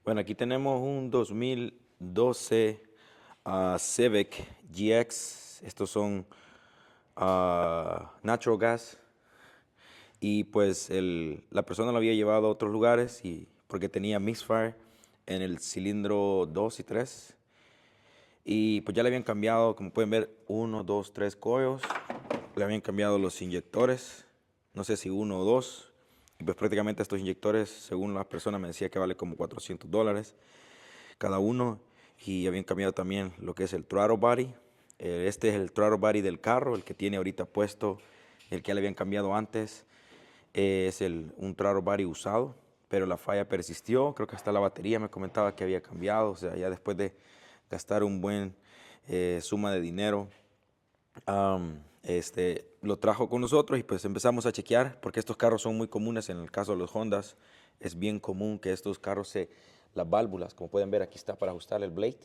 Bueno, aquí tenemos un 2012 Civic GX. Estos son natural gas. Y pues la persona lo había llevado a otros lugares porque tenía misfire en el cilindro 2 y 3. Y pues ya le habían cambiado, como pueden ver, uno, dos, tres coils. Le habían cambiado los inyectores, no sé si uno o dos. Y pues prácticamente estos inyectores, según las personas, me decía que vale como $400 cada uno. Y habían cambiado también lo que es el throttle body. Este es el throttle body del carro, el que tiene ahorita puesto, el que ya le habían cambiado antes. Es un throttle body usado, pero la falla persistió. Creo que hasta la batería me comentaba que había cambiado. O sea, ya después de gastar un buen suma de dinero, lo trajo con nosotros y pues empezamos a chequear, porque estos carros son muy comunes. En el caso de los Hondas es bien común que estos carros las válvulas, como pueden ver aquí está para ajustar el blade,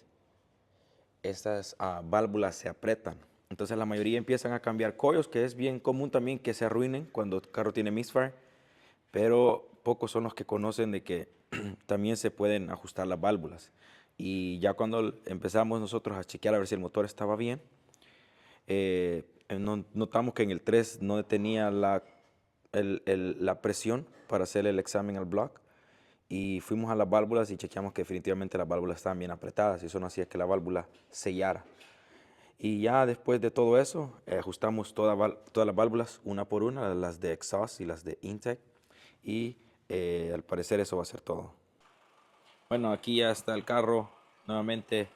estas válvulas se apretan. Entonces la mayoría empiezan a cambiar coils, que es bien común también que se arruinen cuando el carro tiene misfire, pero pocos son los que conocen de que también se pueden ajustar las válvulas. Y ya cuando empezamos nosotros a chequear a ver si el motor estaba bien, notamos que en el 3 no tenía la presión para hacer el examen al block, y fuimos a las válvulas y chequeamos que definitivamente las válvulas estaban bien apretadas y eso no hacía que la válvula sellara. Y ya después de todo eso, ajustamos todas las válvulas una por una, las de exhaust y las de intake, y al parecer eso va a ser todo. Bueno, aquí ya está el carro nuevamente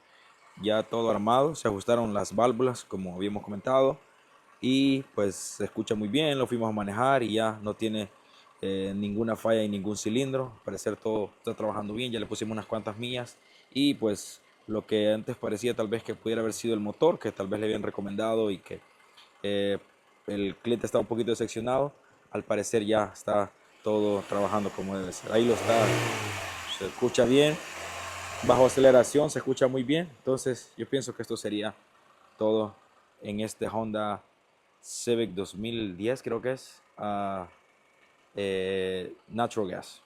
ya todo armado. Se ajustaron las válvulas como habíamos comentado y pues se escucha muy bien. Lo fuimos a manejar y ya no tiene ninguna falla en ningún cilindro. Al parecer todo está trabajando bien. Ya le pusimos unas cuantas millas y pues lo que antes parecía tal vez que pudiera haber sido el motor, que tal vez le habían recomendado y que eh, el cliente estaba un poquito decepcionado, al parecer ya está todo trabajando como debe ser. Ahí lo está, se escucha bien, bajo aceleración se escucha muy bien. Entonces yo pienso que esto sería todo en este Honda Civic 2010, creo que es, Natural Gas.